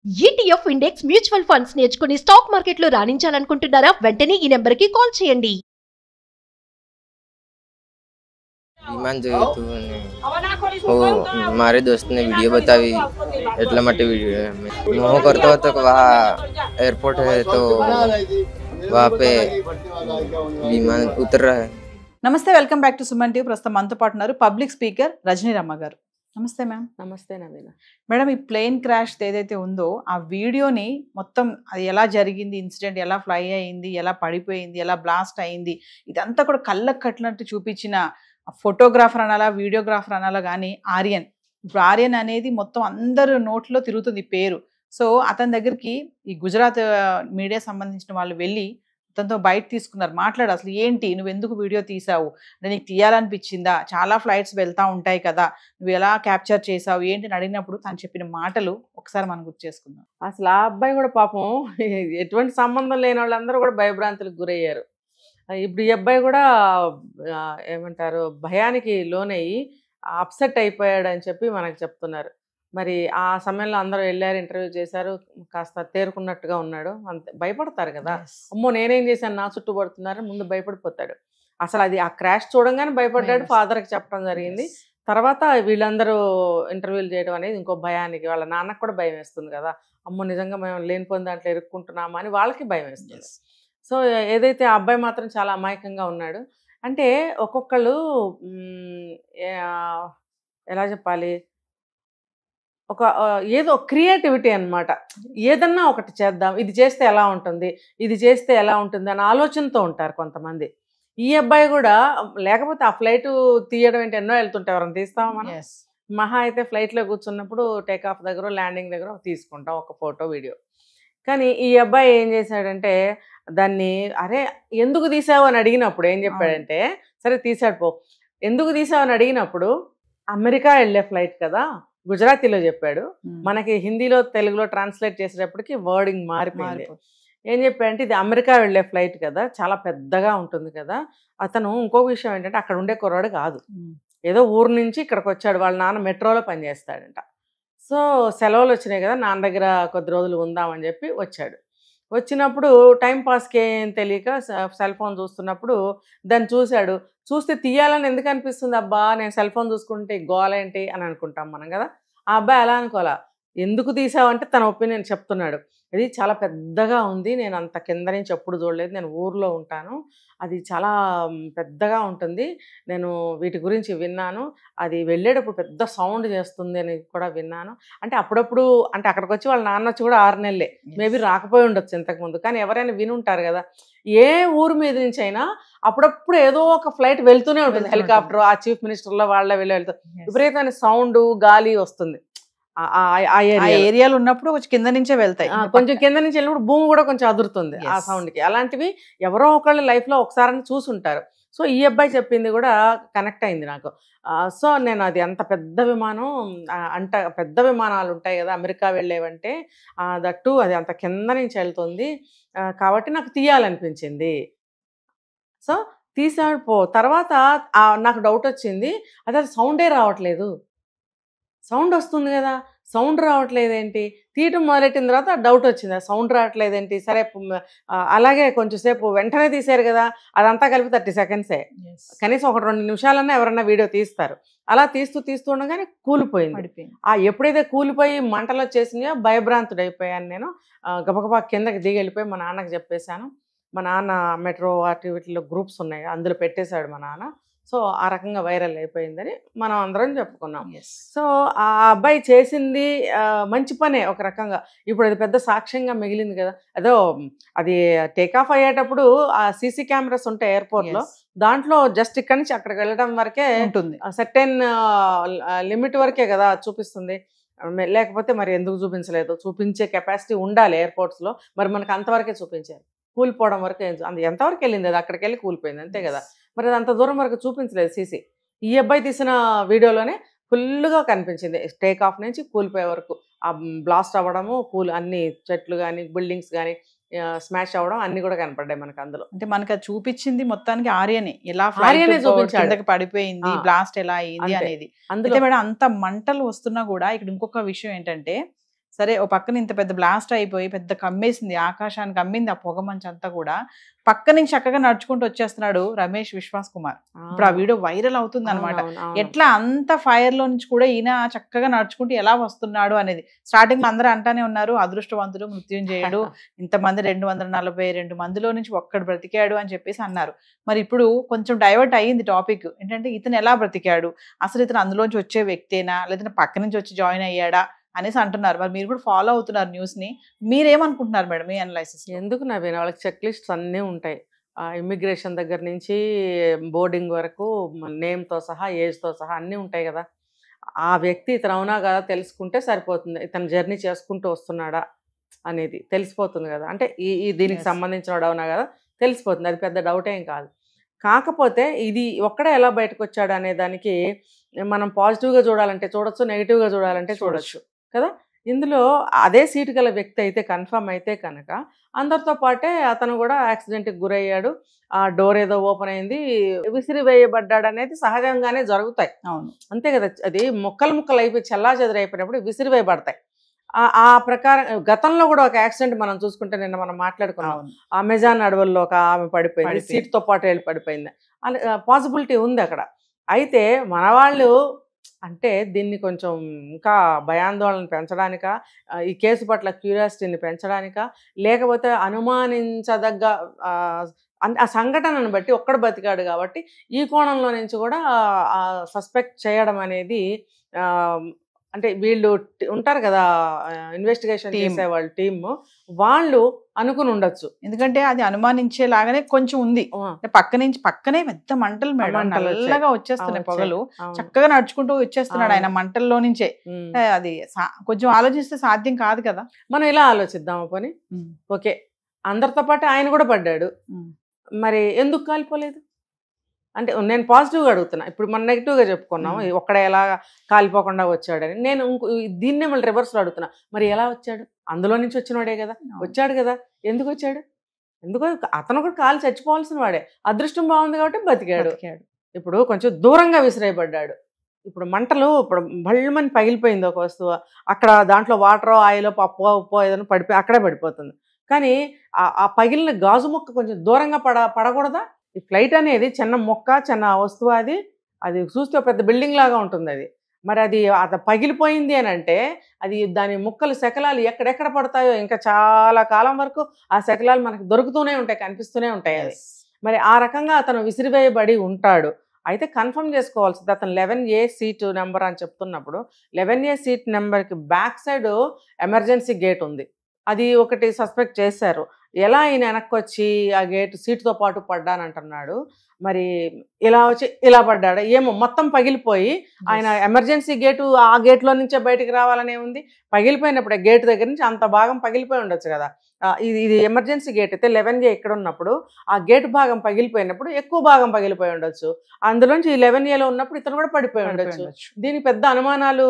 ETF index mutual funds నేర్చుకుని stock మార్కెట్లో రాణించాలనుకుంటున్నారా? వెంటనే ఈ నెంబర్కి కాల్ చేయండి. विमान जो है तो वो हमारे दोस्त ने वीडियो बताई एटला मटे वीडियो मोह करता हो तो वहाँ एयरपोर्ट है तो वहाँ पे विमान उतर रहा है. నమస్తే, welcome back to Suman TV. ప్రస్తుతం మనతో పాటు ఉన్నారు పబ్లిక్ స్పీకర్ రజనీ రమ్మ గారు. నమస్తే మ్యామ్. నమస్తే నవీన. మేడం, ఈ ప్లేన్ క్రాష్ ఏదైతే ఉందో ఆ వీడియోని మొత్తం అది ఎలా జరిగింది, ఇన్సిడెంట్ ఎలా ఫ్లై అయింది, ఎలా పడిపోయింది, ఎలా బ్లాస్ట్ అయింది, ఇదంతా కూడా కళ్ళకు కట్టినట్టు చూపించిన ఫోటోగ్రాఫర్ అనాలా, వీడియోగ్రాఫర్ అనాలా, కానీ ఆర్యన్. ఇప్పుడు ఆర్యన్ అనేది మొత్తం అందరు నోట్లో తిరుగుతుంది పేరు. సో అతని దగ్గరికి ఈ గుజరాత్ మీడియా సంబంధించిన వాళ్ళు వెళ్ళి అతనితో బయట తీసుకున్నారు, మాట్లాడు అసలు ఏంటి, నువ్వు ఎందుకు వీడియో తీసావు, అంటే నీకు తీయాలనిపించిందా, చాలా ఫ్లైట్స్ వెళ్తూ ఉంటాయి కదా, నువ్వు ఎలా క్యాప్చర్ చేసావు ఏంటి అని అడిగినప్పుడు తను చెప్పిన మాటలు ఒకసారి మనం గుర్తు చేసుకుందాం. అసలు ఆ అబ్బాయి కూడా పాపం ఎటువంటి సంబంధం లేని వాళ్ళందరూ కూడా భయభ్రాంతులకు గురయ్యారు. ఇప్పుడు ఈ అబ్బాయి కూడా ఏమంటారు భయానికి లోనయ్యి అప్సెట్ అయిపోయాడు అని చెప్పి మనకు చెప్తున్నారు. మరి ఆ సమయంలో అందరూ వెళ్ళారు, ఇంటర్వ్యూ చేశారు, కాస్త తేరుకున్నట్టుగా ఉన్నాడు. అంతే, భయపడతారు కదా, అమ్మో నేనేం చేశాను నా చుట్టూ పడుతున్నారు, ముందు భయపడిపోతాడు. అసలు అది ఆ క్రాష్ చూడంగానే భయపడ్డాడు, ఫాదర్కి చెప్పడం జరిగింది. తర్వాత వీళ్ళందరూ ఇంటర్వ్యూలు చేయడం అనేది ఇంకో భయానికి, వాళ్ళ నాన్నకు కూడా భయం వేస్తుంది కదా, అమ్మో నిజంగా మేము లేనిపోయిన దాంట్లో ఇరుక్కుంటున్నామా అని వాళ్ళకి భయం వేస్తుంది. సో ఏదైతే ఆ అబ్బాయి మాత్రం చాలా అమాయకంగా ఉన్నాడు. అంటే ఒక్కొక్కళ్ళు ఎలా చెప్పాలి, ఒక ఏదో క్రియేటివిటీ అనమాట, ఏదన్నా ఒకటి చేద్దాం, ఇది చేస్తే ఎలా ఉంటుంది, ఇది చేస్తే ఎలా ఉంటుంది అని ఆలోచనతో ఉంటారు కొంతమంది. ఈ అబ్బాయి కూడా లేకపోతే ఆ ఫ్లైట్ తీయడం ఏంటి, ఎన్నో వెళ్తుంటే ఎవరైనా తీస్తామా మనం? మహా అయితే ఫ్లైట్లో కూర్చున్నప్పుడు టేక్ ఆఫ్ దగ్గర ల్యాండింగ్ దగ్గర తీసుకుంటాం ఒక ఫోటో వీడియో. కానీ ఈ అబ్బాయి ఏం చేశాడంటే దాన్ని, అరే ఎందుకు తీసావు అని అడిగినప్పుడు ఏం చెప్పాడంటే, సరే తీసాడు పో, ఎందుకు తీసావు అని అడిగినప్పుడు అమెరికా వెళ్ళే ఫ్లైట్ కదా, గుజరాతీలో చెప్పాడు, మనకి హిందీలో తెలుగులో ట్రాన్స్లేట్ చేసేటప్పటికి వర్డింగ్ మారిపోయింది. ఏం చెప్పాడంటే ఇది అమెరికా వెళ్ళే ఫ్లైట్ కదా, చాలా పెద్దగా ఉంటుంది కదా. అతను ఇంకొక విషయం ఏంటంటే అక్కడ ఉండే కుర్రాడు కాదు, ఏదో ఊరు నుంచి ఇక్కడికి వచ్చాడు, వాళ్ళ నాన్న మెట్రోలో పనిచేస్తాడంట. సో సెలవులు వచ్చినాయి కదా, నాన్న దగ్గర కొద్ది రోజులు ఉందామని చెప్పి వచ్చాడు. వచ్చినప్పుడు టైం పాస్కి ఏం తెలియక సెల్ ఫోన్ చూస్తున్నప్పుడు దాన్ని చూశాడు. చూస్తే తీయాలని ఎందుకు అనిపిస్తుంది, అబ్బా నేను సెల్ ఫోన్ చూసుకుంటే గోలేంటి అని అనుకుంటాం మనం కదా. ఆ అబ్బాయి అలా అనుకోవాలా, ఎందుకు తీసావంటే తన ఒపీనియన్ చెప్తున్నాడు. ఇది చాలా పెద్దగా ఉంది, నేను అంత కింద నుంచి ఎప్పుడు చూడలేదు, నేను ఊర్లో ఉంటాను, అది చాలా పెద్దగా ఉంటుంది, నేను వీటి గురించి విన్నాను, అది వెళ్ళేటప్పుడు పెద్ద సౌండ్ చేస్తుంది అని కూడా విన్నాను. అంటే అప్పుడప్పుడు, అంటే అక్కడికి వచ్చి వాళ్ళ నాన్న వచ్చి కూడా 6 నెలలే, మేబీ రాకపోయి ఉండొచ్చు ఇంతకుముందు, కానీ ఎవరైనా విని ఉంటారు కదా. ఏ ఊరు మీద నుంచి అయినా అప్పుడప్పుడు ఏదో ఒక ఫ్లైట్ వెళ్తూనే ఉంటుంది, హెలికాప్టర్, ఆ చీఫ్ మినిస్టర్లో వాళ్ళ వెళ్తూ విపరీతమైన సౌండ్ గాలి వస్తుంది. ఆ ఏరియాలో ఉన్నప్పుడు కొంచెం కింద నుంచే వెళ్తాయి, కొంచెం కింద నుంచి వెళ్ళినప్పుడు భూమి కూడా కొంచెం అదురుతుంది ఆ సౌండ్కి. అలాంటివి ఎవరో ఒకళ్ళు లైఫ్లో ఒకసారి చూసుంటారు. సో ఈ అబ్బాయి చెప్పింది కూడా కనెక్ట్ అయింది నాకు. సో నేను అది అంత పెద్ద విమానం, అంట పెద్ద విమానాలు ఉంటాయి కదా అమెరికా వెళ్ళేవంటే, దట్టు అది అంత కింద నుంచి వెళ్తుంది కాబట్టి నాకు తీయాలనిపించింది. సో తీసాడు పో. తర్వాత నాకు డౌట్ వచ్చింది, అదే సౌండే రావట్లేదు, సౌండ్ వస్తుంది కదా, సౌండ్ రావట్లేదేంటి, తీయటం మొదలెట్టిన తర్వాత డౌట్ వచ్చింది, సౌండ్ రావట్లేదేంటి. సరే అలాగే కొంచెంసేపు వెంటనే తీశారు కదా, అదంతా కలిపి 30 సెకండ్సే, కనీసం 1-2 నిమిషాలన్నా ఎవరన్నా వీడియో తీస్తారు. అలా తీస్తూ ఉండగానే కూలిపోయింది. ఎప్పుడైతే కూలిపోయి మంటలు వచ్చేసినాయో భయభ్రాంతుడైపోయాను నేను. గబగబా కిందకి దిగి వెళ్ళిపోయి మా నాన్నకి చెప్పేశాను. మా నాన్న మెట్రో వీటిలో గ్రూప్స్ ఉన్నాయి, అందులో పెట్టేశాడు మా నాన్న. సో ఆ రకంగా వైరల్ అయిపోయిందని మనం అందరం చెప్పుకున్నాం. సో ఆ అబ్బాయి చేసింది మంచి పనే ఒక రకంగా. ఇప్పుడు అది పెద్ద సాక్ష్యంగా మిగిలింది కదా. అదో అది టేకాఫ్ అయ్యేటప్పుడు ఆ సీసీ కెమెరాస్ ఉంటాయి ఎయిర్పోర్ట్లో, దాంట్లో జస్ట్ ఇక్కడి నుంచి అక్కడికి వెళ్ళడం వరకే ఉంటుంది, సర్టెన్ లిమిట్ వరకే కదా చూపిస్తుంది. లేకపోతే మరి ఎందుకు చూపించలేదు, చూపించే కెపాసిటీ ఉండాలి ఎయిర్పోర్ట్స్లో, మరి మనకు అంతవరకే చూపించారు. కూలిపోవడం వరకు ఎంతవరకు వెళ్ళింది, అది అక్కడికి వెళ్ళి కూలిపోయింది అంతే కదా. మరి అది అంత దూరం వరకు చూపించలేదు సీసీ. ఈ అబ్బాయి తీసిన వీడియోలోనే ఫుల్గా కనిపించింది, టేక్ ఆఫ్ నుంచి కూలిపోయే వరకు ఆ బ్లాస్ట్ అవ్వడము, అన్ని చెట్లు కానీ బిల్డింగ్స్ కానీ స్మాష్ అవ్వడం అన్ని కూడా కనపడ్డాయి మనకు అందులో. అంటే మనకు అది చూపించింది మొత్తానికి ఆర్యనే, ఎలా ఫ్లైట్ పడిపోయింది, బ్లాస్ట్ ఎలా అయింది అనేది. అందులో మేడం అంత మంటలు వస్తున్నా కూడా ఇక్కడ ఇంకొక విషయం ఏంటంటే, సరే ఓ పక్కన ఇంత పెద్ద బ్లాస్ట్ అయిపోయి పెద్ద కమ్మేసింది, ఆకాశానికి అమ్మింది ఆ పొగ మంచి అంతా కూడా, పక్క నుంచి చక్కగా నడుచుకుంటూ వచ్చేస్తున్నాడు రమేష్ విశ్వాస్ కుమార్. ఇప్పుడు ఆ వీడియో వైరల్ అవుతుంది అనమాట. ఎట్లా అంత ఫైర్ లో నుంచి కూడా ఈయన చక్కగా నడుచుకుంటూ ఎలా వస్తున్నాడు అనేది. స్టార్టింగ్ లో అందరూ అంటానే ఉన్నారు అదృష్టవంతుడు, మృత్యుంజయుడు, ఇంతమంది 242 మందిలో నుంచి ఒక్కడు బ్రతికాడు అని చెప్పేసి అన్నారు. మరి ఇప్పుడు కొంచెం డైవర్ట్ అయ్యింది టాపిక్. ఏంటంటే ఇతను ఎలా బ్రతికాడు, అసలు ఇతను అందులోంచి వచ్చే వ్యక్తేనా లేదంటే పక్క నుంచి వచ్చి జాయిన్ అయ్యాడా అనేసి అంటున్నారు. మరి మీరు కూడా ఫాలో అవుతున్నారు న్యూస్ ని, మీరేమనుకుంటున్నారు మేడం మీ అనలైసిస్? ఎందుకు నవీన్, వాళ్ళకి చెక్ లిస్ట్స్ అన్నీ ఉంటాయి. ఇమ్మిగ్రేషన్ దగ్గర నుంచి బోర్డింగ్ వరకు నేమ్తో సహా ఏజ్తో సహా అన్నీ ఉంటాయి కదా. ఆ వ్యక్తి ఇతను అవునా కదా తెలుసుకుంటే సరిపోతుంది. ఇతను జర్నీ చేసుకుంటూ వస్తున్నాడా అనేది తెలిసిపోతుంది కదా. అంటే ఈ దీనికి సంబంధించిన అవునా కదా తెలిసిపోతుంది, అది పెద్ద డౌట్ ఏం కాదు. కాకపోతే ఇది ఒక్కడే ఎలా బయటకు వచ్చాడు అనే దానికి మనం పాజిటివ్గా చూడాలంటే చూడొచ్చు, నెగిటివ్గా చూడాలంటే చూడొచ్చు కదా. ఇందులో అదే సీటు గల వ్యక్తి అయితే కన్ఫర్మ్ అయితే కనుక అందరితో పాటే అతను కూడా యాక్సిడెంట్కి గురయ్యాడు. ఆ డోర్ ఏదో ఓపెన్ అయింది, విసిరివేయబడ్డాడు అనేది సహజంగానే జరుగుతాయి. అవును, అంతే కదా. అది ముక్కలు ముక్కలు అయిపోయి చల్లా చెదరైపోయినప్పుడు విసిరివేయబడతాయి. ఆ ప్రకారం గతంలో కూడా ఒక యాక్సిడెంట్ మనం చూసుకుంటే నిన్న మనం మాట్లాడుకున్నాం. అమెజాన్ అడవుల్లో ఒక ఆమె పడిపోయింది, సీట్తో పాటు వెళ్ళి పడిపోయింది. పాసిబిలిటీ ఉంది అక్కడ. అయితే మన వాళ్ళు అంటే దీన్ని కొంచెం ఇంకా భయాందోళన పెంచడానిక, ఈ కేసు పట్ల క్యూరియాసిటీని పెంచడానిక, లేకపోతే అనుమానించదగ్గ ఆ సంఘటనను బట్టి ఒక్కడ బతికాడు కాబట్టి ఈ కోణంలో నుంచి కూడా సస్పెక్ట్ చేయడం అనేది అంటే వీళ్ళు ఉంటారు కదా ఇన్వెస్టిగేషన్ చేసే వాళ్ళ టీమ్, వాళ్ళు అనుకుని ఉండొచ్చు. ఎందుకంటే అది అనుమానించేలాగానే కొంచెం ఉంది. పక్కనే పెద్ద మంటలు మేడం, నల్లగా వచ్చేస్తున్నాయి పొగలు, చక్కగా నడుచుకుంటూ వచ్చేస్తున్నాడు ఆయన మంటల్లో నుంచే. అది కొంచెం ఆలోచిస్తే సాధ్యం కాదు కదా. మనం ఇలా ఆలోచిద్దాము పోనీ, ఓకే అందరితో పాటు ఆయన కూడా పడ్డాడు, మరి ఎందుకు కాలిపోలేదు అంటే నేను పాజిటివ్గా అడుగుతున్నా. ఇప్పుడు మనం నెగిటివ్గా చెప్పుకున్నాం ఒక్కడ ఎలా కాలిపోకుండా వచ్చాడని. నేను దీన్నే మళ్ళీ రివర్స్లో అడుగుతున్నా, మరి ఎలా వచ్చాడు? అందులో నుంచి వచ్చినవాడే కదా, వచ్చాడు కదా, ఎందుకు వచ్చాడు? ఎందుకో అతను కూడా కాలు చచ్చిపోవాల్సిన వాడే, అదృష్టం బాగుంది కాబట్టి బతికాడు. ఇప్పుడు కొంచెం దూరంగా విసిరేయబడ్డాడు. ఇప్పుడు మంటలు ఇప్పుడు బళ్ళమని పగిలిపోయింది ఒక వస్తువు, అక్కడ దాంట్లో వాటరో ఆయిలో పప్పు ఉప్పు ఏదైనా పడిపోయి అక్కడే పడిపోతుంది. కానీ ఆ పగిలిన గాజు ముక్క కొంచెం దూరంగా పడకూడదా? ఈ ఫ్లైట్ అనేది చిన్న మొక్క, చిన్న వస్తువు, అది చూస్తే పెద్ద బిల్డింగ్ లాగా ఉంటుంది. అది మరి అది పగిలిపోయింది అని అంటే అది దాని ముక్కలు శకలాలు ఎక్కడెక్కడ పడతాయో ఇంకా చాలా కాలం వరకు ఆ శకలాలు మనకు దొరుకుతూనే ఉంటాయి, కనిపిస్తూనే ఉంటాయి. అది మరి ఆ రకంగా అతను విసిరివేయబడి ఉంటాడు. అయితే కన్ఫర్మ్ చేసుకోవాల్సింది అతను 11A సీటు నెంబర్ అని చెప్తున్నప్పుడు 11A సీట్ నెంబర్కి బ్యాక్ సైడ్ ఎమర్జెన్సీ గేట్ ఉంది, అది ఒకటి సస్పెక్ట్ చేశారు. ఎలా ఆయన వెనక్కి వచ్చి ఆ గేట్ సీటుతో పాటు పడ్డానంటున్నాడు. మరి ఇలా వచ్చి ఇలా పడ్డాడు ఏమో, మొత్తం పగిలిపోయి ఆయన ఎమర్జెన్సీ గేటు ఆ గేట్లో నుంచే బయటికి రావాలనే ఉంది. పగిలిపోయినప్పుడు గేట్ దగ్గర నుంచి అంత భాగం పగిలిపోయి ఉండొచ్చు కదా. ఇది ఎమర్జెన్సీ గేట్ అయితే 11A ఇక్కడ ఉన్నప్పుడు ఆ గేట్ భాగం పగిలిపోయినప్పుడు ఎక్కువ భాగం పగిలిపోయి ఉండొచ్చు. అందులోంచి 11Aలో ఉన్నప్పుడు ఇతను కూడా పడిపోయి ఉండొచ్చు. దీనికి పెద్ద అనుమానాలు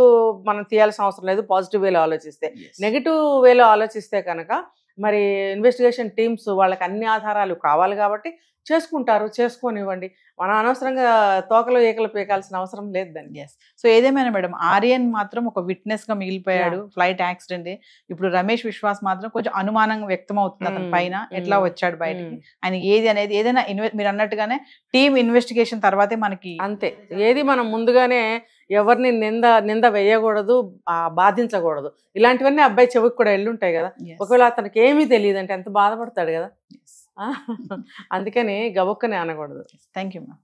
మనం తీయాల్సిన అవసరం లేదు పాజిటివ్ వేలో ఆలోచిస్తే. నెగిటివ్ వేలో ఆలోచిస్తే కనుక మరి ఇన్వెస్టిగేషన్ టీమ్స్ వాళ్ళకి అన్ని ఆధారాలు కావాలి కాబట్టి చేసుకుంటారు, చేసుకోనివ్వండి. మనం అనవసరంగా తోకలు ఏకలు పీకాల్సిన అవసరం లేదు దాన్ని. సో ఏదేమైనా మేడం ఆర్యన్ మాత్రం ఒక విట్నెస్ గా మిగిలిపోయాడు ఫ్లైట్ యాక్సిడెంట్. ఇప్పుడు రమేష్ విశ్వాస్ మాత్రం కొంచెం అనుమానం వ్యక్తం అవుతుంది అతని పైన, ఎట్లా వచ్చాడు బయటికి, ఆయన ఏది అనేది ఏదైనా మీరు అన్నట్టుగానే టీమ్ ఇన్వెస్టిగేషన్ తర్వాతే మనకి అంతే. ఏది మనం ముందుగానే ఎవరిని నింద వేయకూడదు, బాధించకూడదు. ఇలాంటివన్నీ అబ్బాయి చెవికి కూడా వెళ్ళుంటాయి కదా. ఒకవేళ అతనికి ఏమీ తెలియదు అంటే ఎంత బాధపడతాడు కదా. అందుకని గబుక్కనే అనకూడదు. Thank you ma'am.